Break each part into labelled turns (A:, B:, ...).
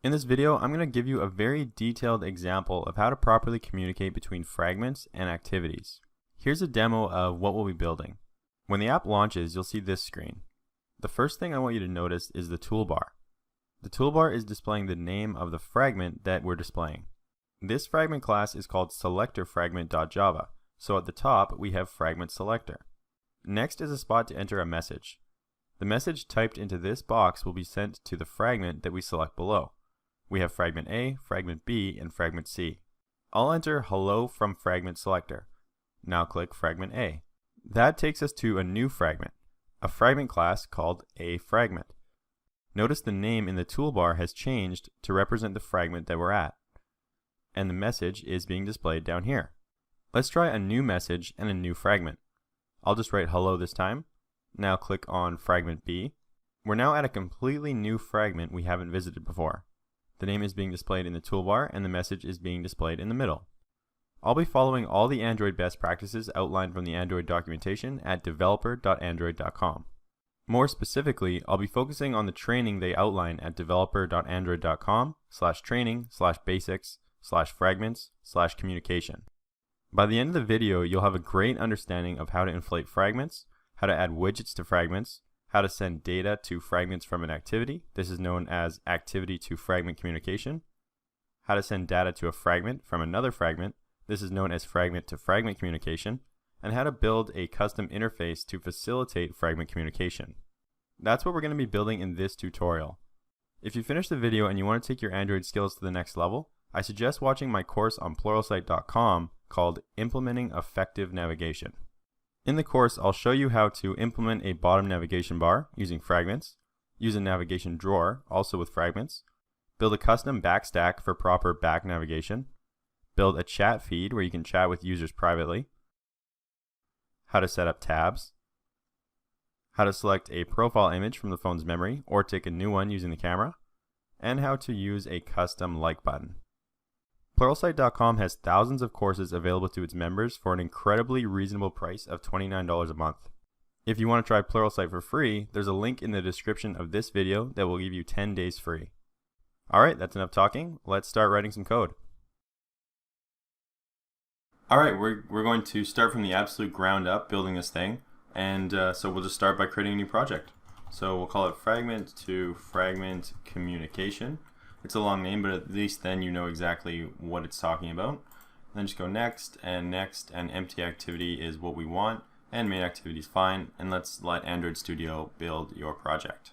A: In this video, I'm going to give you a very detailed example of how to properly communicate between fragments and activities. Here's a demo of what we'll be building. When the app launches, you'll see this screen. The first thing I want you to notice is the toolbar. The toolbar is displaying the name of the fragment that we're displaying. This fragment class is called selectorFragment.java, so at the top we have fragment selector. Next is a spot to enter a message. The message typed into this box will be sent to the fragment that we select below. We have fragment A, fragment B, and fragment C. I'll enter hello from fragment selector. Now click fragment A. That takes us to a new fragment, a fragment class called aFragment. Notice the name in the toolbar has changed to represent the fragment that we're at, and the message is being displayed down here. Let's try a new message and a new fragment. I'll just write hello this time. Now click on fragment B. We're now at a completely new fragment we haven't visited before. The name is being displayed in the toolbar and the message is being displayed in the middle. I'll be following all the Android best practices outlined from the Android documentation at developer.android.com. More specifically, I'll be focusing on the training they outline at developer.android.com/training/basics/fragments/communication. By the end of the video, you'll have a great understanding of how to inflate fragments, how to add widgets to fragments, how to send data to fragments from an activity. This is known as activity to fragment communication. How to send data to a fragment from another fragment. This is known as fragment to fragment communication. And how to build a custom interface to facilitate fragment communication. That's what we're going to be building in this tutorial. If you finish the video and you want to take your Android skills to the next level, I suggest watching my course on Pluralsight.com called Implementing Effective Navigation. In the course, I'll show you how to implement a bottom navigation bar using fragments, use a navigation drawer, also with fragments, build a custom backstack for proper back navigation, build a chat feed where you can chat with users privately, how to set up tabs, how to select a profile image from the phone's memory or take a new one using the camera, and how to use a custom like button. Pluralsight.com has thousands of courses available to its members for an incredibly reasonable price of $29 a month. If you want to try Pluralsight for free, there's a link in the description of this video that will give you 10 days free. Alright, that's enough talking. Let's start writing some code. Alright, we're going to start from the absolute ground up building this thing, and so we'll just start by creating a new project. So we'll call it fragment to fragment communication. It's a long name, but at least then you know exactly what it's talking about. And then just go next, and empty activity is what we want, and main activity is fine, and let's let Android Studio build your project.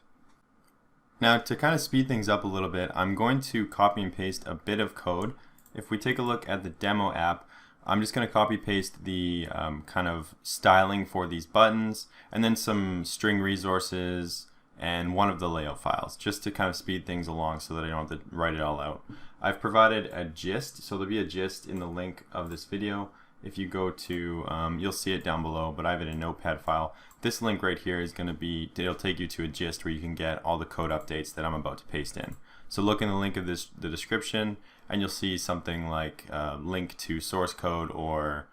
A: Now to kind of speed things up a little bit, I'm going to copy and paste a bit of code. If we take a look at the demo app, I'm just going to copy paste the kind of styling for these buttons, and then some string resources, and one of the layout files, just to kind of speed things along so that I don't have to write it all out. I've provided a gist, so there'll be a gist in the link of this video. If you go to, you'll see it down below, but I have it in a notepad file. This link right here is going to be, it'll take you to a gist where you can get all the code updates that I'm about to paste in. So look in the link of the description, and you'll see something like link to source code or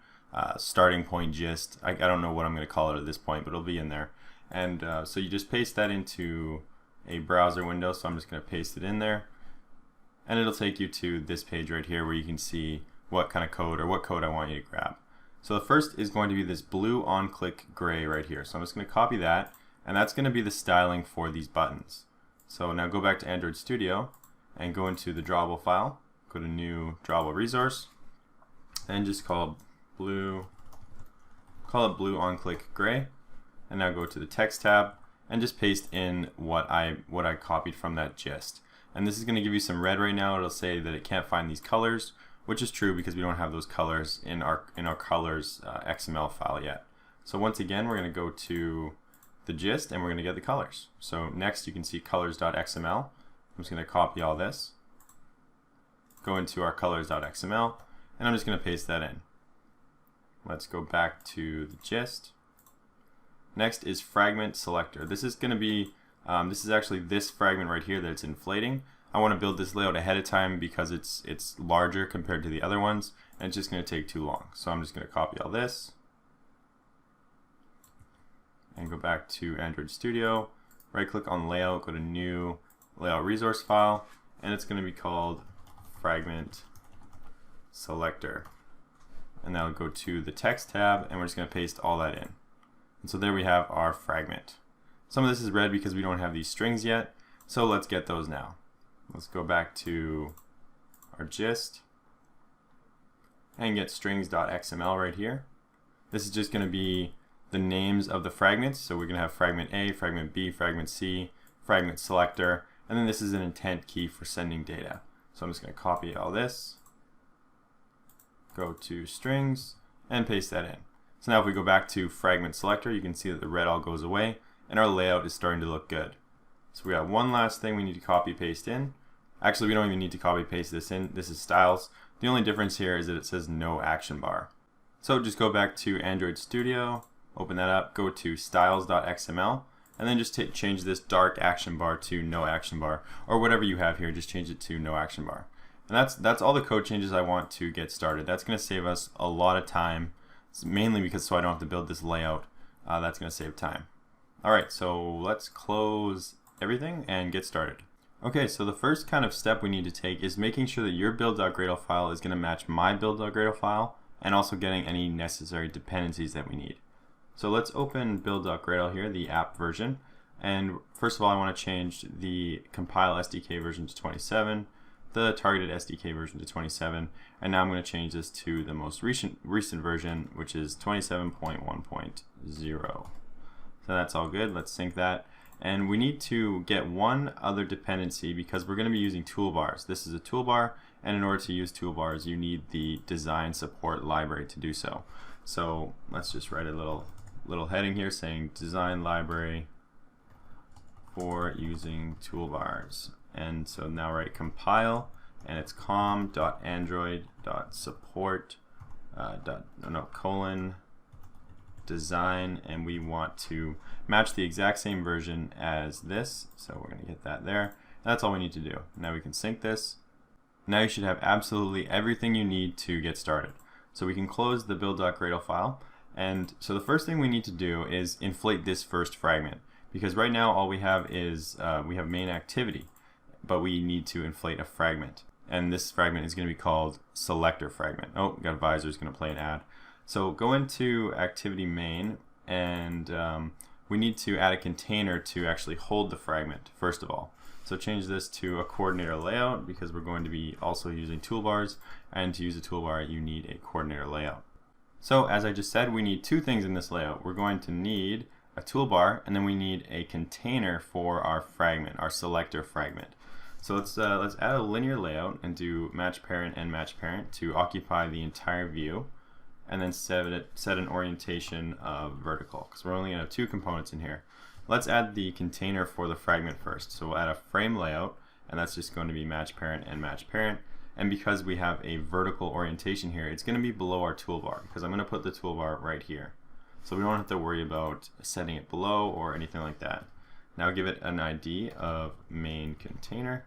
A: starting point gist. I don't know what I'm going to call it at this point, but it'll be in there. And so you just paste that into a browser window, so I'm just going to paste it in there. And it'll take you to this page right here where you can see what kind of code or what code I want you to grab. So the first is going to be this blue on-click gray right here. So I'm just going to copy that, and that's going to be the styling for these buttons. So now go back to Android Studio and go into the drawable file, go to new drawable resource, and just call it blue on-click gray. And now go to the text tab and just paste in what I copied from that gist. And this is going to give you some red right now. It'll say that it can't find these colors, which is true because we don't have those colors in our colors XML file yet. So once again, we're going to go to the gist and we're going to get the colors. So next you can see colors.xml. I'm just going to copy all this, go into our colors.xml, and I'm just going to paste that in. Let's go back to the gist. Next is fragment selector. This is going to be, this is actually this fragment right here that it's inflating. I want to build this layout ahead of time because it's larger compared to the other ones, and it's just going to take too long. So I'm just going to copy all this and go back to Android Studio, right click on layout, go to new layout resource file, and it's going to be called fragment selector. And that'll go to the text tab, and we're just going to paste all that in. And so there we have our fragment. Some of this is red because we don't have these strings yet, so let's get those now. Let's go back to our gist and get strings.xml right here. This is just going to be the names of the fragments. So we're going to have fragment A, fragment B, fragment C, fragment selector, and then this is an intent key for sending data. So I'm just going to copy all this, go to strings, and paste that in. So now if we go back to fragment selector, you can see that the red all goes away, and our layout is starting to look good. So we got one last thing we need to copy paste in. Actually, we don't even need to copy paste this in. This is styles. The only difference here is that it says no action bar. So just go back to Android Studio, open that up, go to styles.xml, and then just change this dark action bar to no action bar, or whatever you have here, just change it to no action bar. And that's all the code changes I want to get started. That's going to save us a lot of time, mainly because so I don't have to build this layout. That's going to save time. Alright, so let's close everything and get started. Okay, so the first kind of step we need to take is making sure that your build.gradle file is going to match my build.gradle file, and also getting any necessary dependencies that we need. So let's open build.gradle here, the app version, and first of all I want to change the compile SDK version to 27, the targeted SDK version to 27, and now I'm going to change this to the most recent version, which is 27.1.0. So that's all good. Let's sync that. And we need to get one other dependency because we're going to be using toolbars. This is a toolbar, and in order to use toolbars, you need the design support library to do so. So let's just write a little heading here saying design library for using toolbars. And so now write compile, and it's com.android.support design, and we want to match the exact same version as this, so we're going to get that there. That's all we need to do. Now we can sync this. Now you should have absolutely everything you need to get started. So we can close the build.gradle file, and so the first thing we need to do is inflate this first fragment, because right now all we have is we have main activity, but we need to inflate a fragment, and this fragment is going to be called selector fragment. Oh, we got Visor is going to play an ad. So go into activity main, and we need to add a container to actually hold the fragment first of all. So change this to a coordinator layout because we're going to be also using toolbars, and to use a toolbar you need a coordinator layout. So as I just said, we need two things in this layout. We're going to need a toolbar, and then we need a container for our fragment, our selector fragment. So let's add a linear layout and do match parent and match parent to occupy the entire view, and then set an orientation of vertical because we're only going to have two components in here. Let's add the container for the fragment first. So we'll add a frame layout, and that's just going to be match parent and match parent. And because we have a vertical orientation here, it's going to be below our toolbar because I'm going to put the toolbar right here. So we don't have to worry about setting it below or anything like that. Now give it an ID of main container,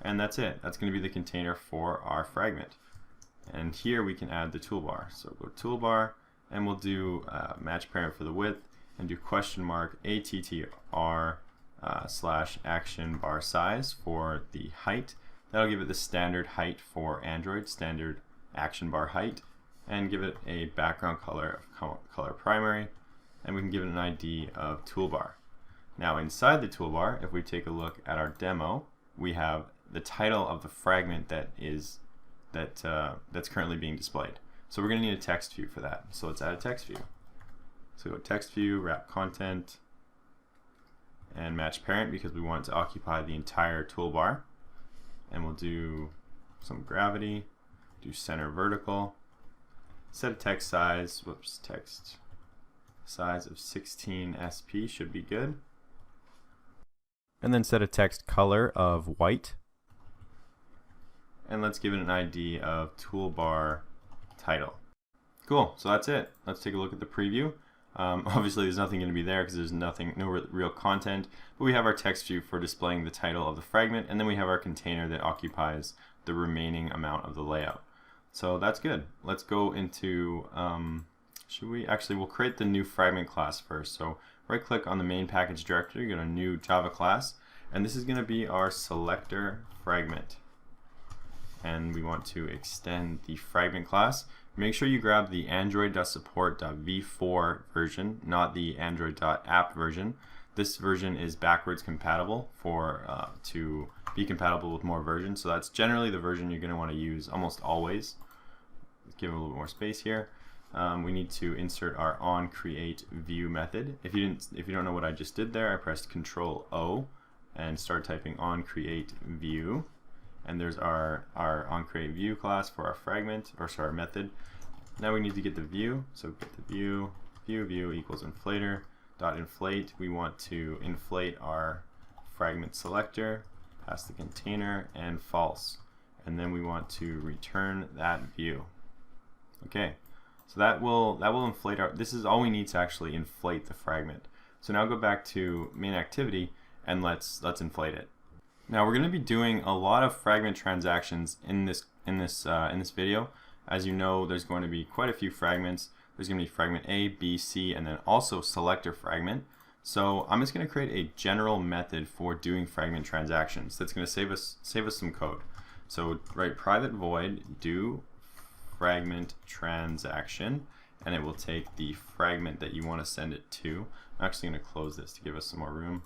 A: and that's it. That's going to be the container for our fragment. And here we can add the toolbar. So go toolbar, and we'll do match parent for the width, and do question mark attr slash action bar size for the height. That'll give it the standard height for Android, standard action bar height, and give it a background color of color primary, and we can give it an ID of toolbar. Now inside the toolbar, if we take a look at our demo, we have the title of the fragment that's currently being displayed. So we're going to need a text view for that. So let's add a text view. So go text view, wrap content, and match parent because we want it to occupy the entire toolbar. And we'll do some gravity, do center vertical, set a text size, text size of 16 SP should be good. And then set a text color of white. And let's give it an ID of toolbar title. Cool, so that's it. Let's take a look at the preview. Obviously there's nothing going to be there because there's no real content, but we have our text view for displaying the title of the fragment, and then we have our container that occupies the remaining amount of the layout. So that's good. Let's go into, we'll create the new fragment class first. So right click on the main package directory, go to new Java class, and this is going to be our selector fragment. And we want to extend the fragment class. Make sure you grab the android.support.v4 version, not the android.app version. This version is backwards compatible to be compatible with more versions. So that's generally the version you're going to want to use almost always. Let's give it a little bit more space here. We need to insert our onCreateView method. If you don't know what I just did there, I pressed Control O and started typing onCreateView. And there's our onCreateView class for our fragment, or sorry, our method. Now we need to get the view. So get the view equals inflator dot inflate. We want to inflate our fragment selector, pass the container, and false. And then we want to return that view. Okay, so that will inflate our. This is all we need to actually inflate the fragment. So now go back to main activity and let's inflate it. Now we're going to be doing a lot of fragment transactions in this video. As you know, there's going to be quite a few fragments. There's going to be fragment A, B, C, and then also selector fragment. So I'm just going to create a general method for doing fragment transactions that's going to save us some code. So write private void do fragment transaction, and it will take the fragment that you want to send it to. I'm actually going to close this to give us some more room.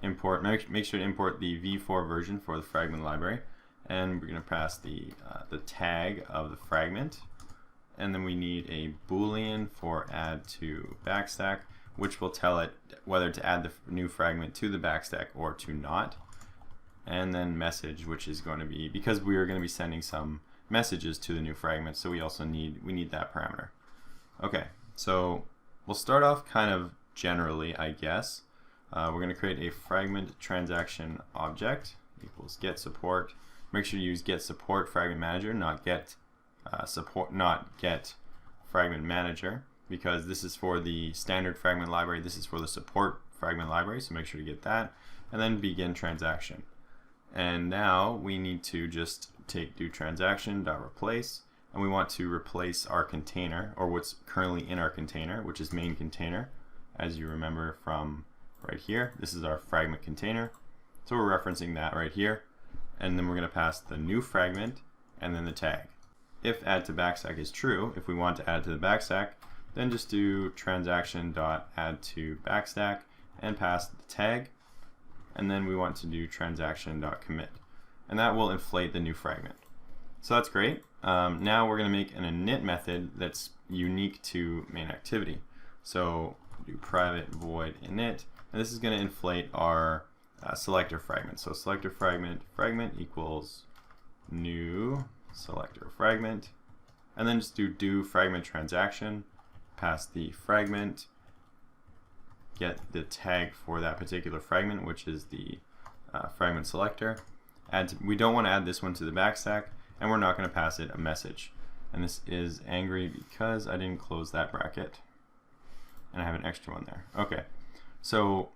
A: Import. Make sure to import the v4 version for the fragment library, and we're going to pass the tag of the fragment, and then we need a boolean for add to backstack, which will tell it whether to add the new fragment to the backstack or to not, and then message, which is going to be, because we are going to be sending some messages to the new fragment, so we need that parameter. Okay, so we'll start off kind of generally, I guess. We're going to create a fragment transaction object equals get support. Make sure you use get support fragment manager, not get fragment manager, because this is for the standard fragment library. This is for the support fragment library, so make sure to get that. And then begin transaction. And now we need to just do transaction.replace, and we want to replace our container, or what's currently in our container, which is main container, as you remember from right here. This is our fragment container, so we're referencing that right here, and then we're going to pass the new fragment and then the tag. If add to backstack is true, if we want to add to the backstack, then just do transaction.add to backstack and pass the tag, and then we want to do transaction.commit, and that will inflate the new fragment. So that's great. Now we're going to make an init method that's unique to main activity. So do private void init, and this is going to inflate our selector fragment. So selector fragment equals new selector fragment, and then just do fragment transaction, pass the fragment, get the tag for that particular fragment, which is the fragment selector. We don't want to add this one to the backstack, and we're not going to pass it a message. And this is angry because I didn't close that bracket, and I have an extra one there. Okay, so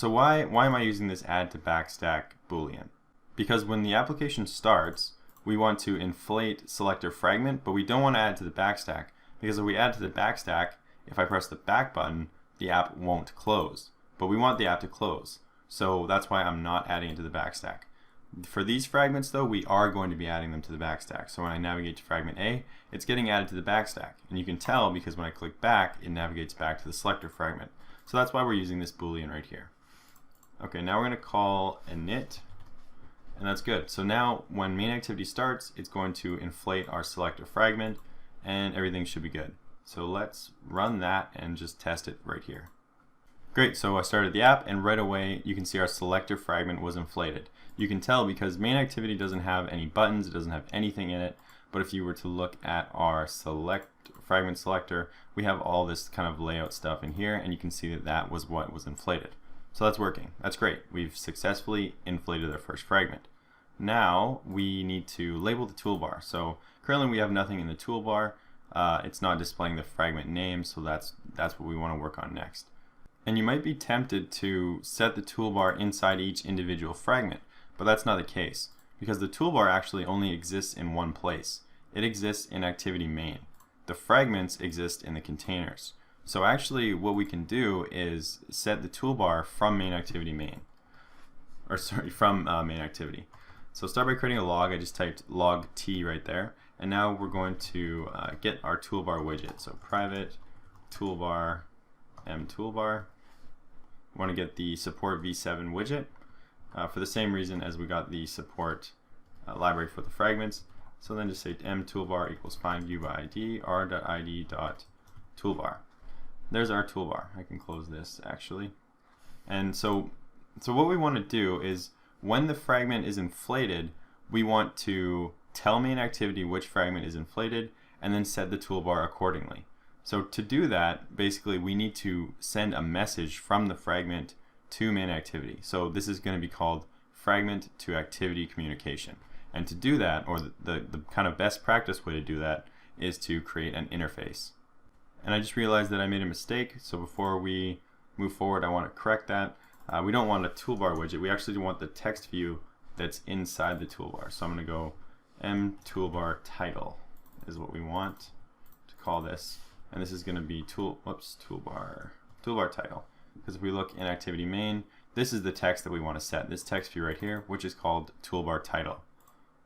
A: why am I using this add to backstack boolean? Because when the application starts, we want to inflate selector fragment, but we don't want to add to the backstack, because if we add to the backstack, if I press the back button, the app won't close. But we want the app to close, so that's why I'm not adding it to the backstack. For these fragments though, we are going to be adding them to the backstack. So when I navigate to fragment A, it's getting added to the backstack, and you can tell because when I click back, it navigates back to the selector fragment. So that's why we're using this boolean right here. Okay, now we're going to call init, and that's good. So now when main activity starts, it's going to inflate our selector fragment, and everything should be good. So let's run that and just test it right here. Great, so I started the app, and right away you can see our selector fragment was inflated. You can tell because main activity doesn't have any buttons, it doesn't have anything in it, but if you were to look at our fragment selector, we have all this kind of layout stuff in here, and you can see that that was what was inflated. So that's working. That's great. We've successfully inflated our first fragment. Now we need to label the toolbar. So currently we have nothing in the toolbar. It's not displaying the fragment name, so that's what we want to work on next. And you might be tempted to set the toolbar inside each individual fragment, but that's not the case, because the toolbar actually only exists in one place. It exists in activity main. The fragments exist in the containers. So actually what we can do is set the toolbar from main activity main. or sorry, from main activity. So start by creating a log. I just typed log t right there, and now we're going to get our toolbar widget. So private toolbar mToolbar. We want to get the support v7 widget for the same reason as we got the support library for the fragments. So then just say mToolbar equals find view by id r.id.toolbar. There's our toolbar. I can close this actually. And so what we want to do is when the fragment is inflated, we want to tell main activity which fragment is inflated and then set the toolbar accordingly. So to do that, basically we need to send a message from the fragment to main activity. So this is going to be called fragment to activity communication. And to do that, or the kind of best practice way to do that, is to create an interface. And I just realized that I made a mistake, so before we move forward I want to correct that. We don't want a toolbar widget, we actually want the text view that's inside the toolbar. So I'm going to go mToolbar title is what we want to call this. And this is going to be toolbar title. Because if we look in activity main, this is the text that we want to set, this text view right here, which is called toolbar title.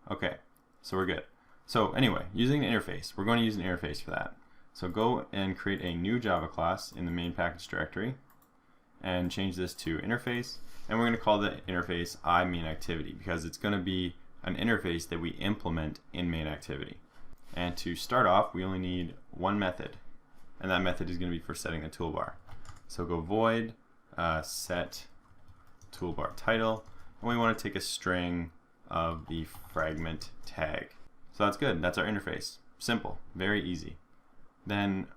A: Okay, so we're good. So anyway, using an interface, we're going to use an interface for that. So go and create a new Java class in the main package directory and change this to interface, and we're going to call the interface iMainActivity because it's going to be an interface that we implement in main activity. And to start off, we only need one method, and that method is going to be for setting the toolbar. So go void set toolbar title, and we want to take a string of the fragment tag. So that's good. That's our interface. Simple, very easy. Then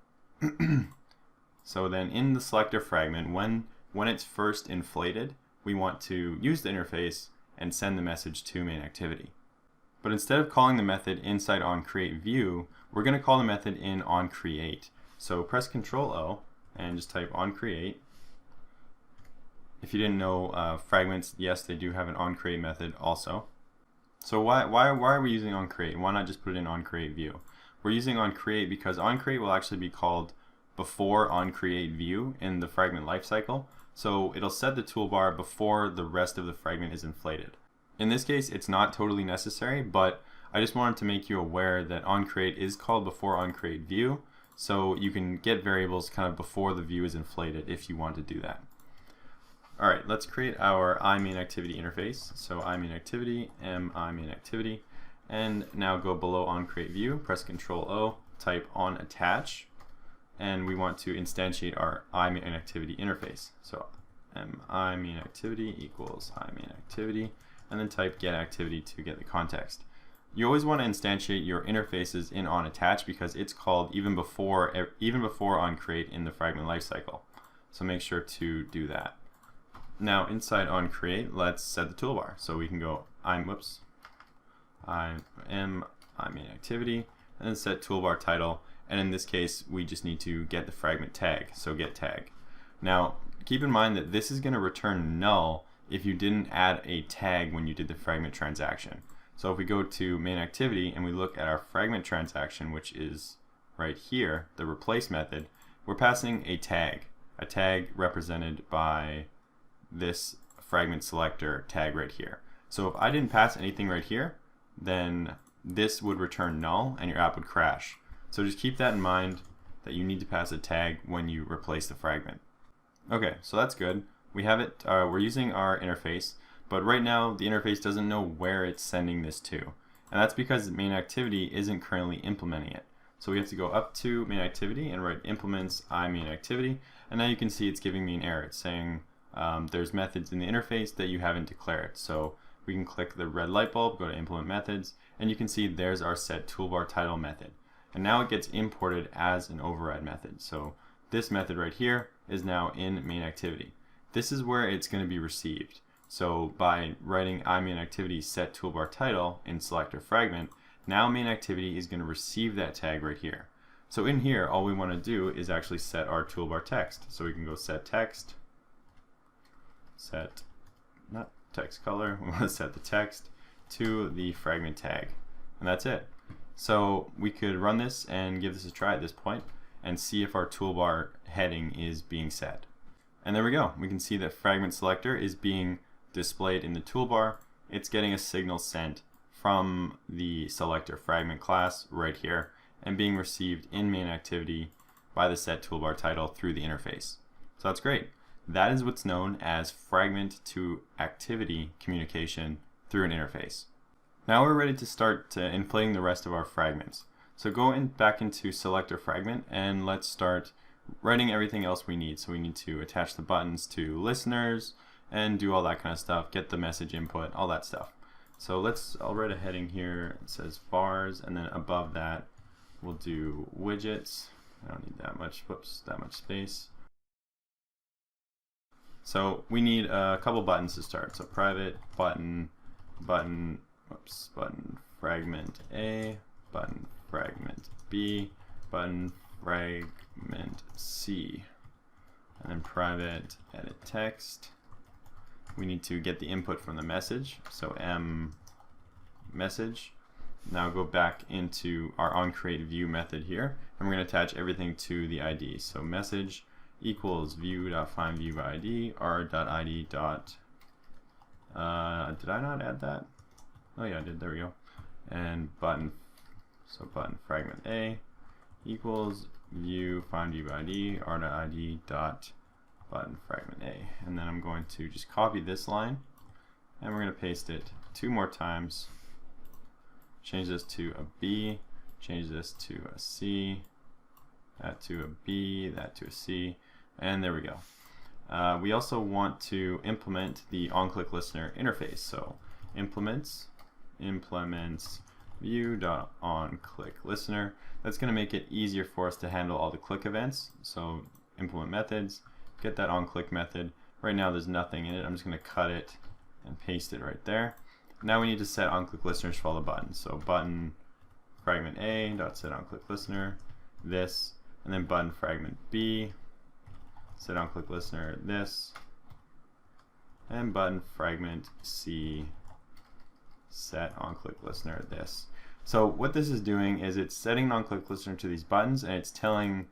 A: so then in the selector fragment, when it's first inflated, we want to use the interface and send the message to main activity. But instead of calling the method inside onCreateView, we're going to call the method in onCreate. So press Ctrl O and just type onCreate. If you didn't know, fragments, yes, they do have an onCreate method also. So why are we using onCreate? Why not just put it in onCreateView? We're using onCreate because onCreate will actually be called before onCreateView in the fragment lifecycle. So it'll set the toolbar before the rest of the fragment is inflated. In this case, it's not totally necessary, but I just wanted to make you aware that onCreate is called before onCreateView, so you can get variables kind of before the view is inflated if you want to do that. Alright, let's create our iMainActivity interface. So iMainActivity, iMainActivity, and now go below onCreateView, press Ctrl O, type onAttach, and we want to instantiate our iMainActivity interface. So iMainActivity equals iMainActivity, and then type getActivity to get the context. You always want to instantiate your interfaces in onAttach because it's called even before onCreate in the fragment lifecycle. So make sure to do that. Now inside onCreate, let's set the toolbar. So we can go iMainActivity, and then set toolbar title. And in this case, we just need to get the fragment tag, so get tag. Now keep in mind that this is going to return null if you didn't add a tag when you did the fragment transaction. So if we go to main activity and we look at our fragment transaction, which is right here, the replace method, we're passing a tag represented by this fragment selector tag right here. So if I didn't pass anything right here, then this would return null and your app would crash. So just keep that in mind that you need to pass a tag when you replace the fragment. Okay, so that's good. We have it, we're using our interface, but right now the interface doesn't know where it's sending this to. And that's because main activity isn't currently implementing it. So we have to go up to main activity and write implements iMainActivity, and now you can see it's giving me an error. It's saying there's methods in the interface that you haven't declared. So we can click the red light bulb, go to implement methods, and you can see there's our set toolbar title method. And now it gets imported as an override method. So this method right here is now in main activity. This is where it's going to be received. So by writing iMainActivity set toolbar title in selector fragment, now main activity is going to receive that tag right here. So in here, all we want to do is actually set our toolbar text. So we can go set text, set, not text color, we want to set the text to the fragment tag. And that's it. So we could run this and give this a try at this point and see if our toolbar heading is being set. And there we go. We can see that fragment selector is being displayed in the toolbar, it's getting a signal sent from the selector fragment class right here and being received in main activity by the set toolbar title through the interface. So that's great. That is what's known as fragment to activity communication through an interface. Now we're ready to start inflating the rest of our fragments. So go back into selector fragment and let's start writing everything else we need. So we need to attach the buttons to listeners and do all that kind of stuff, get the message input, all that stuff. So I'll write a heading here. It says bars, and then above that we'll do widgets. I don't need that much space. So we need a couple buttons to start. So private button fragment A, button fragment B, button fragment C, and then private edit text. We need to get the input from the message, so M message. Now go back into our onCreateView method here, and we're going to attach everything to the ID. So message equals view.findViewById, r.id. Did I not add that? Oh yeah, I did. There we go. And button. So button fragment A equals view find view by ID, r.id dot button fragment A. And then I'm going to just copy this line and we're going to paste it 2 more times. Change this to a B, change this to a C, that to a B, that to a C, and there we go. We also want to implement the onClick listener interface. So implements view.onClickListener. That's going to make it easier for us to handle all the click events. So implement methods, get that onClick method. Right now there's nothing in it. I'm just going to cut it and paste it right there. Now we need to set onClick listeners for all the buttons. So button fragment A dot set onClick listener, this, and then button fragment B set onClick listener, this, and button fragment C set onClick listener, this. So what this is doing is it's setting an onClick listener to these buttons, and it's telling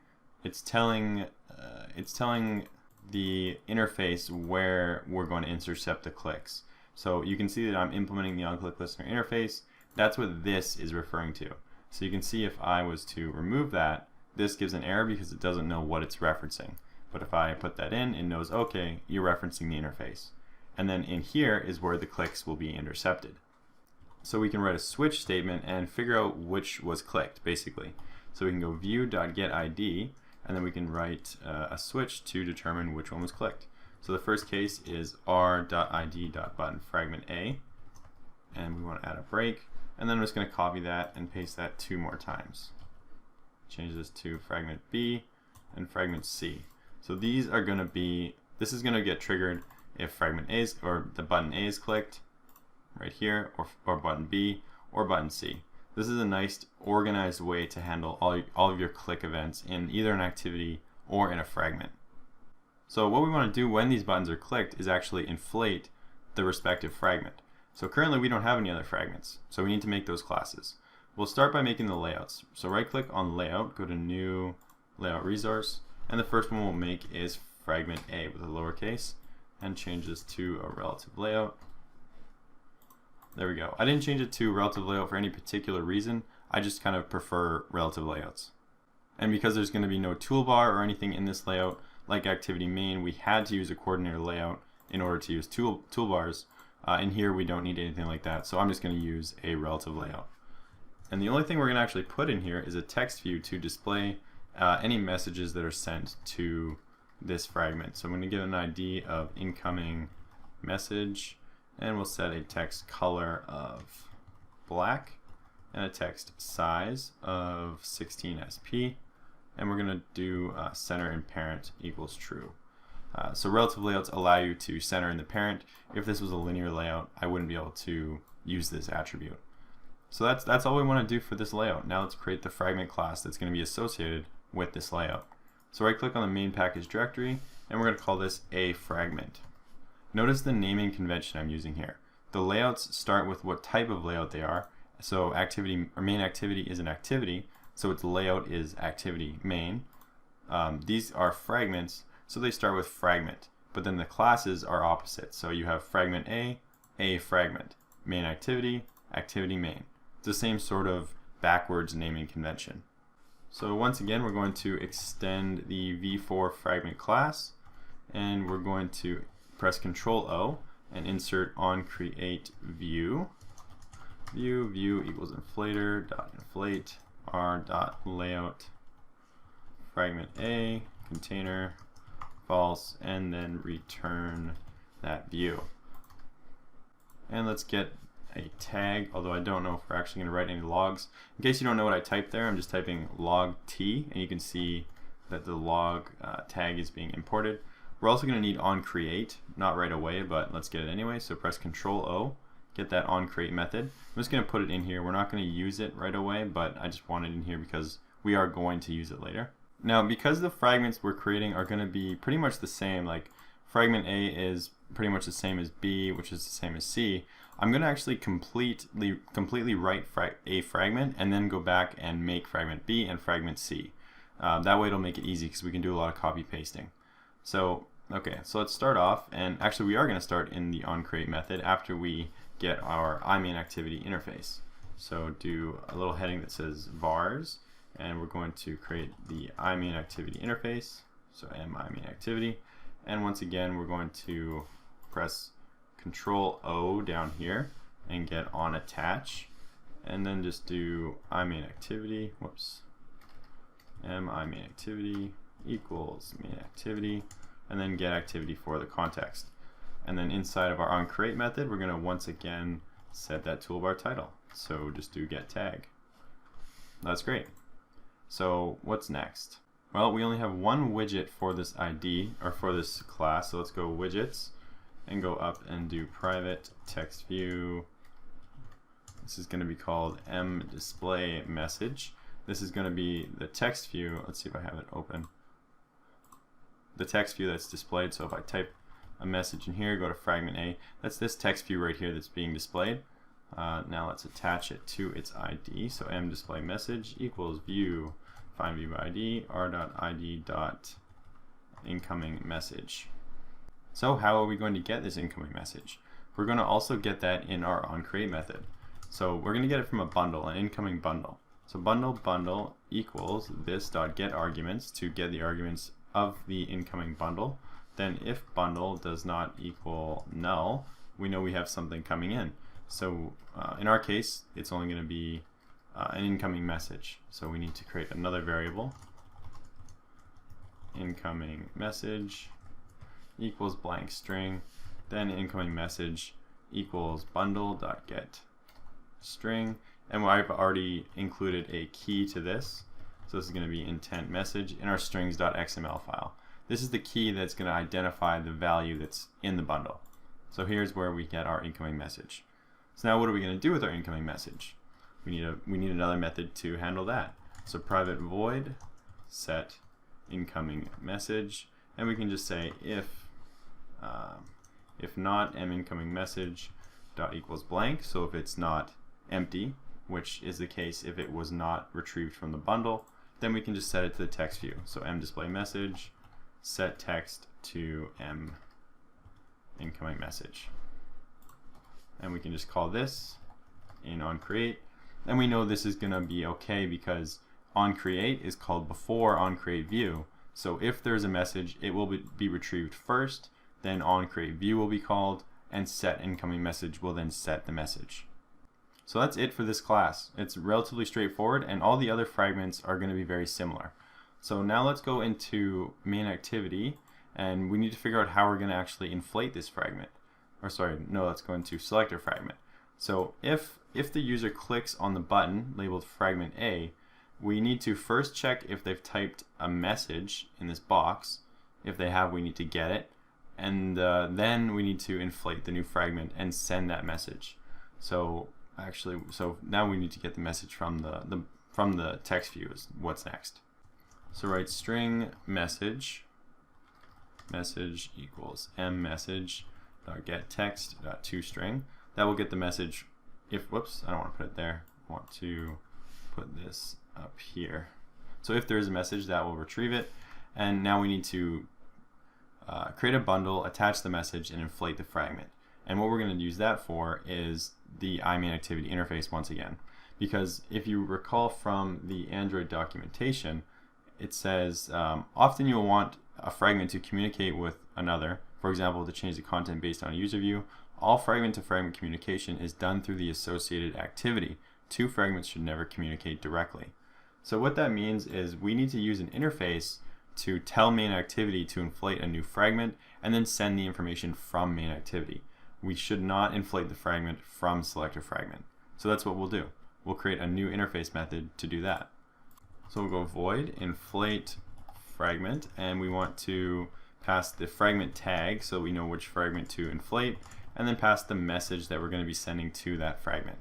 A: the interface where we're going to intercept the clicks. So you can see that I'm implementing the onClick listener interface. That's what this is referring to. So you can see if I was to remove that, this gives an error because it doesn't know what it's referencing. But if I put that in, it knows, okay, you're referencing the interface. And then in here is where the clicks will be intercepted. So we can write a switch statement and figure out which was clicked, basically. So we can go view.getID, and then we can write a switch to determine which one was clicked. So the first case is r.id.buttonFragmentA, and we want to add a break. And then I'm just going to copy that and paste that 2 more times. Change this to fragment B and fragment C. So these are going to be, this is going to get triggered if fragment A is, or the button A is clicked right here, or button B, or button C. This is a nice organized way to handle all of your click events in either an activity or in a fragment. So what we want to do when these buttons are clicked is actually inflate the respective fragment. So currently we don't have any other fragments, so we need to make those classes. We'll start by making the layouts. So right click on layout, go to new layout resource, and the first one we'll make is fragment A with a lowercase, and change this to a relative layout. There we go. I didn't change it to relative layout for any particular reason. I just kind of prefer relative layouts. And because there's going to be no toolbar or anything in this layout, like activity main, we had to use a coordinator layout in order to use toolbars. In here we don't need anything like that, so I'm just going to use a relative layout. And the only thing we're going to actually put in here is a text view to display any messages that are sent to this fragment. So I'm going to give an ID of incoming message, and we'll set a text color of black and a text size of 16 SP, and we're going to do center and parent equals true. So relative layouts allow you to center in the parent. If this was a linear layout, I wouldn't be able to use this attribute. So that's all we want to do for this layout. Now let's create the fragment class that's going to be associated with this layout. So right click on the main package directory, and we're going to call this a fragment. Notice the naming convention I'm using here. The layouts start with what type of layout they are. So activity or main activity is an activity, so its layout is activity main. These are fragments, so they start with fragment. but then the classes are opposite. So you have fragment A fragment, main activity, activity main. It's the same sort of backwards naming convention. So once again, we're going to extend the v4 fragment class, and we're going to press Control O and insert on create view. View equals inflator dot inflate r dot layout fragment A container false, and then return that view. And let's get a tag, although I don't know if we're actually going to write any logs. In case you don't know what I typed there, I'm just typing log t, and you can see that the log tag is being imported. We're also going to need onCreate, not right away, but let's get it anyway. So press Control O, get that onCreate method. I'm just going to put it in here. We're not going to use it right away, but I just want it in here because we are going to use it later. Now, because the fragments we're creating are going to be pretty much the same, like fragment A is pretty much the same as B, which is the same as C, I'm going to actually completely write a fragment and then go back and make fragment B and fragment C. That way it'll make it easy because we can do a lot of copy pasting. So, okay, so let's start off, and actually we are going to start in the onCreate method after we get our iMainActivity interface. So do a little heading that says vars, and we're going to create the iMainActivity interface, so iMainActivity, and once again we're going to press Control O down here and get on attach, and then just do iMainActivity, iMainActivity equals main-activity, and then get activity for the context. And then inside of our onCreate method, we're going to once again set that toolbar title. So just do get tag. That's great. So what's next? Well, we only have one widget for this ID, or for this class, so let's go widgets and go up and do private text view. This is going to be called mDisplayMessage. This is going to be the text view. Let's see if I have it open. The text view that's displayed. So if I type a message in here, go to fragment A, that's this text view right here that's being displayed. Now let's attach it to its ID. So mDisplayMessage equals view, find view ID, r.id.incoming message. So how are we going to get this incoming message? We're going to also get that in our onCreate method. So we're going to get it from a bundle, an incoming bundle. So bundle equals this.getArguments to get the arguments of the incoming bundle. Then if bundle does not equal null, we know we have something coming in. So in our case, it's only going to be an incoming message. So we need to create another variable, incoming message equals blank string, then incoming message equals bundle.getString, and I've already included a key to this. So this is going to be intent message in our strings.xml file. This is the key that's going to identify the value that's in the bundle. So here's where we get our incoming message. So now what are we going to do with our incoming message? We need another method to handle that. So private void set incoming message, and we can just say if not incoming message dot equals blank. So if it's not empty, which is the case if it was not retrieved from the bundle, then we can just set it to the text view. So mDisplayMessage set text to incoming message, and we can just call this in onCreate, and we know this is going to be okay because onCreate is called before onCreate view. So if there's a message, it will be retrieved first, then onCreate view will be called, and set incoming message will then set the message. So that's it for this class. It's relatively straightforward, and all the other fragments are going to be very similar. So now let's go into main activity, and we need to figure out how we're going to actually inflate this fragment. Or sorry, no, let's go into selector fragment. So if the user clicks on the button labeled fragment A, we need to first check if they've typed a message in this box. If they have, we need to get it, and then we need to inflate the new fragment and send that message. So now we need to get the message from the text view is what's next. So write string message equals mMessage.getText.toString. That will get the message if, whoops, I don't want to put it there. I want to put this up here. So if there is a message, that will retrieve it. And now we need to create a bundle, attach the message, and inflate the fragment. And what we're going to use that for is the iMainActivity interface once again. Because if you recall from the Android documentation, it says often you'll want a fragment to communicate with another. For example, to change the content based on a user view. All fragment-to-fragment communication is done through the associated activity. Two fragments should never communicate directly. So what that means is we need to use an interface to tell MainActivity to inflate a new fragment and then send the information from MainActivity. We should not inflate the fragment from selectorFragment. So that's what we'll do. We'll create a new interface method to do that. So we'll go void inflate fragment, and we want to pass the fragment tag so we know which fragment to inflate, and then pass the message that we're going to be sending to that fragment.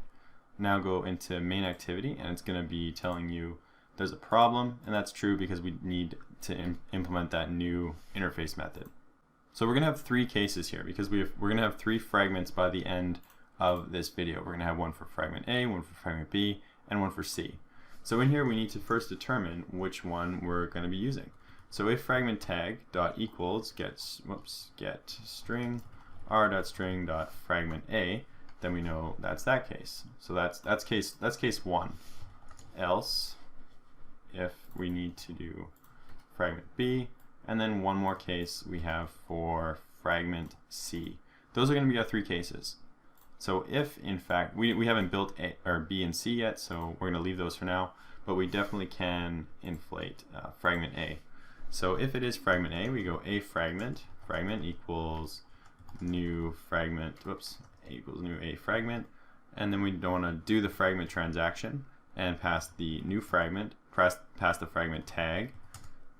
A: Now go into MainActivity, and it's going to be telling you there's a problem, and that's true because we need to implement that new interface method. So we're going to have three cases here because we're going to have three fragments by the end of this video. We're going to have one for fragment A, one for fragment B, and one for C. So in here we need to first determine which one we're going to be using. So if fragment tag dot equals get string r.string dot fragment A, then we know that's that case. So that's case one. Else, if we need to do fragment B, and then one more case we have for fragment C. Those are going to be our three cases. So if in fact we haven't built A or B and C yet, so we're going to leave those for now, but we definitely can inflate fragment A. So if it is fragment A, we go A fragment equals new fragment, A equals new A fragment, and then we don't want to do the fragment transaction and pass the new fragment, pass the fragment tag,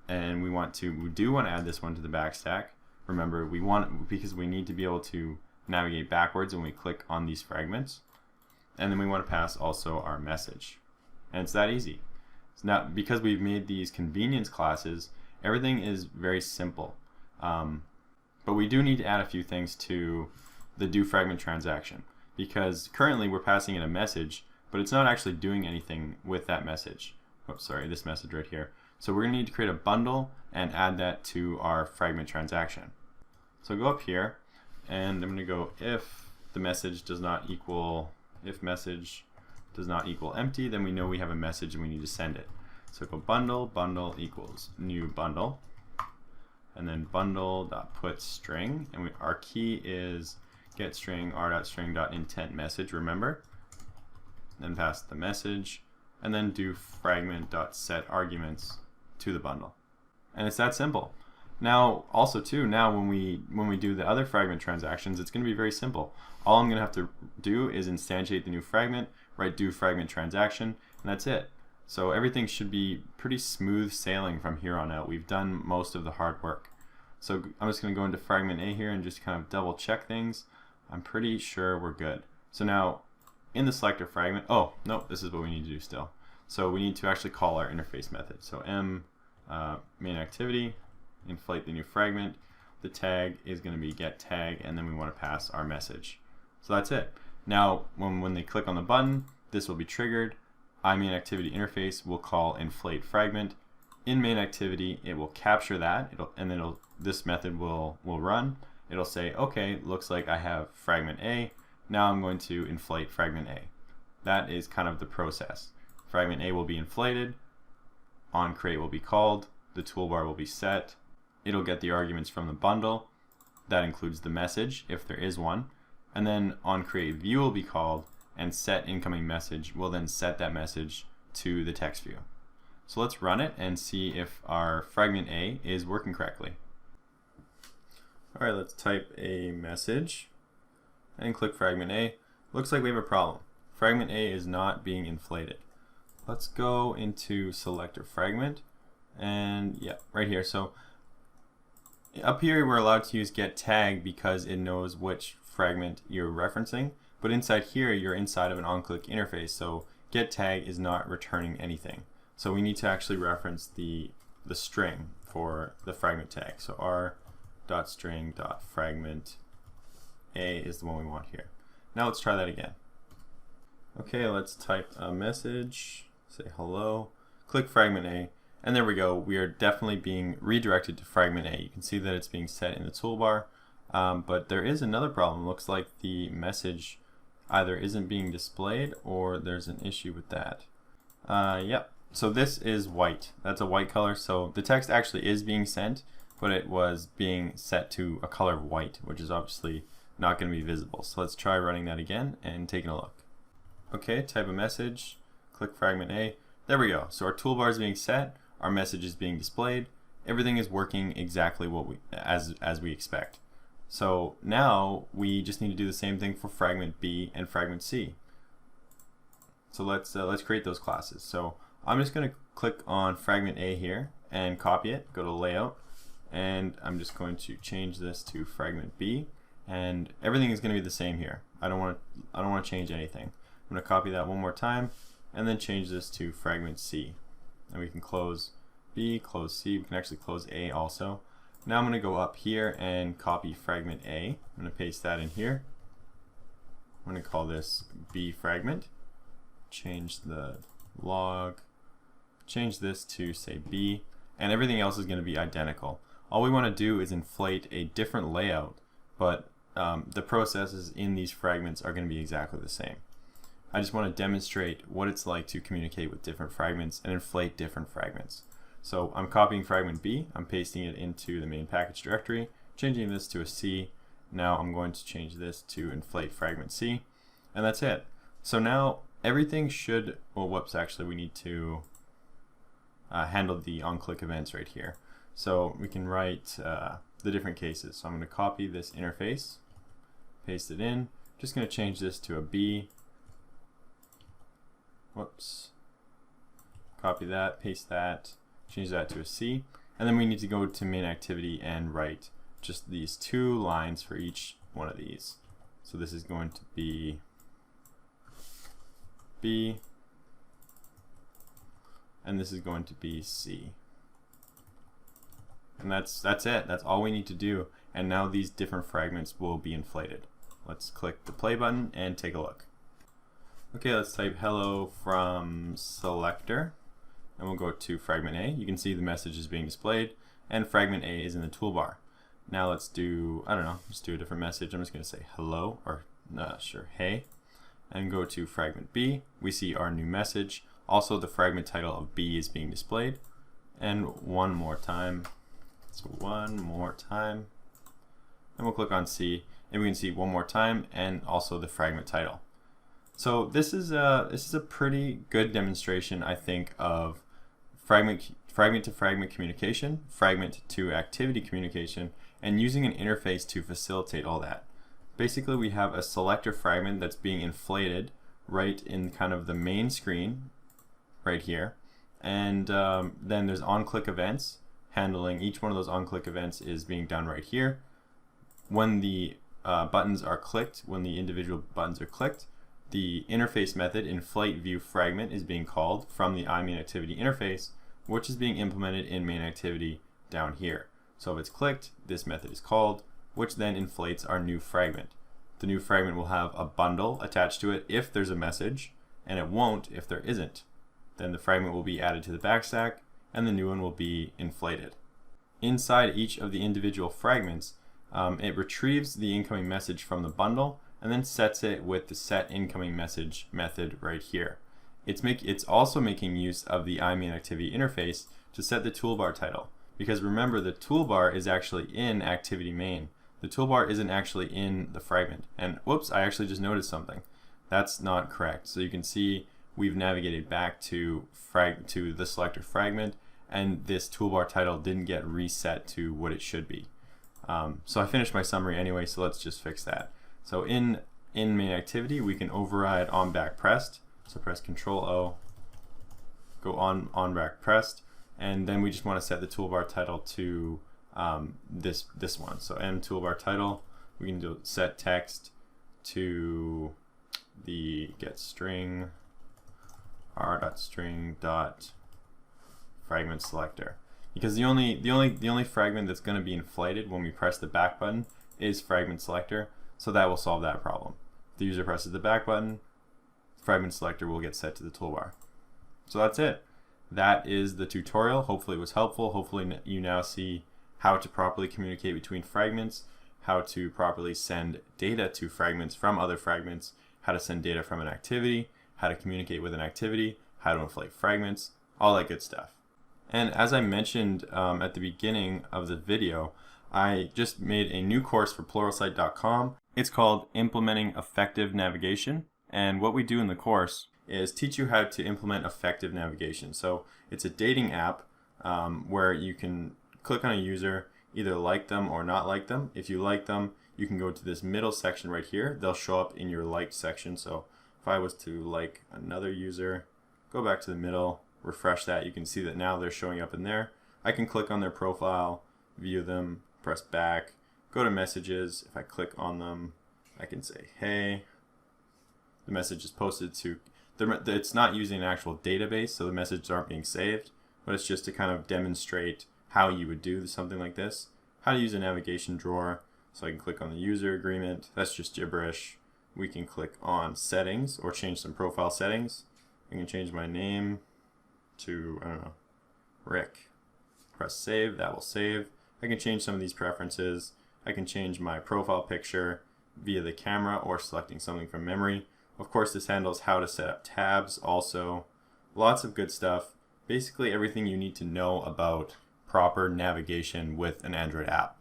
A: and we do want to add this one to the backstack. Remember, because we need to be able to navigate backwards when we click on these fragments, and then we want to pass also our message, and it's that easy. So now, because we've made these convenience classes, everything is very simple. But we do need to add a few things to the do fragment transaction, because currently we're passing in a message, but it's not actually doing anything with that message. Oops, sorry, this message right here. So we're going to need to create a bundle and add that to our fragment transaction. So go up here, and I'm going to go if message does not equal empty, then we know we have a message and we need to send it. So go bundle equals new bundle, and then bundle.put string, and our key is get string r.string.intent message, remember, then pass the message, and then do fragment.set arguments to the bundle. And it's that simple. Now also too, when we do the other fragment transactions, it's going to be very simple. All I'm going to have to do is instantiate the new fragment, write do fragment transaction, and that's it. So everything should be pretty smooth sailing from here on out. We've done most of the hard work. So I'm just going to go into fragment A here and just kind of double check things. I'm pretty sure we're good. So now in the selector fragment, oh no, this is what we need to do still. So we need to actually call our interface method. So MainActivity, inflate the new fragment. The tag is going to be get tag, and then we want to pass our message. So that's it. Now when they click on the button, this will be triggered. iMainActivity interface will call inflate fragment. In MainActivity, it will capture that, and then this method will run. It'll say, okay, looks like I have fragment A. Now I'm going to inflate fragment A. That is kind of the process. Fragment A will be inflated, onCreate will be called, the toolbar will be set, it'll get the arguments from the bundle, that includes the message if there is one, and then onCreateView will be called, and set incoming message will then set that message to the text view. So let's run it and see if our fragment A is working correctly. Alright, let's type a message and click fragment A. Looks like we have a problem. Fragment A is not being inflated. Let's go into selectorFragment, and yeah, right here. So up here we're allowed to use getTag because it knows which fragment you're referencing, but inside here you're inside of an onClick interface, so getTag is not returning anything. So we need to actually reference the string for the fragment tag. So r.string.fragment A is the one we want here. Now let's try that again. Okay, let's type a message, say hello, click fragment A, And there we go. We are definitely being redirected to fragment A. You can see that it's being set in the toolbar, but there is another problem. Looks like the message either isn't being displayed or there's an issue with that. Yep. So this is white. That's a white color. So the text actually is being sent, but it was being set to a color of white, which is obviously not going to be visible. So let's try running that again and taking a look. Okay, type a message, click fragment A. There we go. So our toolbar is being set, our message is being displayed, everything is working exactly what as we expect. So now we just need to do the same thing for fragment B and fragment C. So let's create those classes. So I'm just going to click on fragment A here and copy it, go to layout, and I'm just going to change this to fragment B, and everything is going to be the same here. I don't want to change anything. I'm going to copy that one more time and then change this to fragment C. And we can close B, close C, we can actually close A also. Now I'm going to go up here and copy fragment A. I'm going to paste that in here. I'm going to call this B fragment. Change the log, change this to say B, and everything else is going to be identical. All we want to do is inflate a different layout, but the processes in these fragments are going to be exactly the same. I just want to demonstrate what it's like to communicate with different fragments and inflate different fragments. So I'm copying fragment B, I'm pasting it into the main package directory, changing this to a C. Now I'm going to change this to inflate fragment C, and that's it. So now everything should, well, whoops, actually we need to handle the on-click events right here. So we can write the different cases. So I'm going to copy this interface, paste it in, just going to change this to a B. Whoops. Copy that, paste that, change that to a C, and then we need to go to main activity and write just these 2 lines for each one of these. So this is going to be B, and this is going to be C. And that's it. That's all we need to do. And now these different fragments will be inflated. Let's click the play button and take a look. Okay, let's type hello from selector, and we'll go to fragment A. You can see the message is being displayed, and fragment A is in the toolbar. Now let's do, I don't know, let's do a different message. I'm just going to say hello, or sure, hey, and go to fragment B. We see our new message. Also, the fragment title of B is being displayed. And one more time. So one more time. And we'll click on C, and we can see one more time, and also the fragment title. So this is a pretty good demonstration, I think, of fragment to fragment communication, fragment to activity communication, and using an interface to facilitate all that. Basically, we have a selector fragment that's being inflated right in kind of the main screen right here, and then there's on-click events. Handling each one of those on-click events is being done right here. When the buttons are clicked, when the individual buttons are clicked, the interface method inflate view fragment is being called from the iMainActivity interface, which is being implemented in main activity down here. So if it's clicked, this method is called, which then inflates our new fragment. The new fragment will have a bundle attached to it if there's a message, and it won't if there isn't. Then the fragment will be added to the backstack, and the new one will be inflated. Inside each of the individual fragments, it retrieves the incoming message from the bundle and then sets it with the set incoming message method right here. It's also making use of the iMainActivity interface to set the toolbar title, because remember, the toolbar is actually in activity main. The toolbar isn't actually in the fragment. And whoops, I actually just noticed something. That's not correct. So you can see we've navigated back to the selector fragment, and this toolbar title didn't get reset to what it should be. So I finished my summary anyway, so let's just fix that. So in main activity, we can override on back pressed. So press Control O, go on back pressed, and then we just want to set the toolbar title to this one. So M toolbar title, we can do set text to the get string r.string.fragment selector, because the only fragment that's going to be inflated when we press the back button is fragment selector. So that will solve that problem. The user presses the back button, fragment selector will get set to the toolbar. So that's it. that is the tutorial. Hopefully it was helpful. Hopefully you now see how to properly communicate between fragments, how to properly send data to fragments from other fragments, how to send data from an activity, how to communicate with an activity, how to inflate fragments, all that good stuff. And as I mentioned at the beginning of the video, I just made a new course for Pluralsight.com. It's called Implementing Effective Navigation. And what we do in the course is teach you how to implement effective navigation. So it's a dating app where you can click on a user, either like them or not like them. If you like them, you can go to this middle section right here. They'll show up in your liked section. So if I was to like another user, go back to the middle, refresh that, you can see that now they're showing up in there. I can click on their profile, view them, press back, go to messages. If I click on them, I can say, hey, the message is posted to, it's not using an actual database, so the messages aren't being saved, but it's just to kind of demonstrate how you would do something like this. How to use a navigation drawer. So I can click on the user agreement. That's just gibberish. We can click on settings or change some profile settings. I can change my name to, I don't know, Rick. Press save, that will save. I can change some of these preferences. I can change my profile picture via the camera or selecting something from memory. Of course, this handles how to set up tabs also. Lots of good stuff. Basically everything you need to know about proper navigation with an Android app.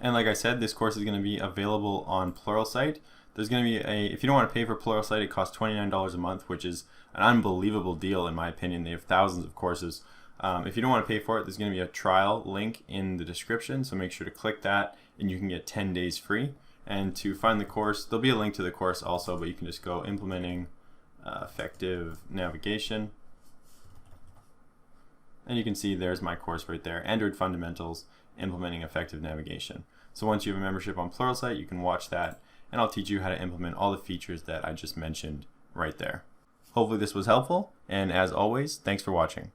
A: And like I said, this course is going to be available on Pluralsight. There's going to be if you don't want to pay for Pluralsight, it costs $29 a month, which is an unbelievable deal in my opinion. They have thousands of courses. If you don't want to pay for it, there's going to be a trial link in the description, so make sure to click that and you can get 10 days free. And to find the course, there'll be a link to the course also, but you can just go Implementing Effective Navigation. And you can see there's my course right there, Android Fundamentals, Implementing Effective Navigation. So once you have a membership on Pluralsight, you can watch that, and I'll teach you how to implement all the features that I just mentioned right there. Hopefully this was helpful, and as always, thanks for watching.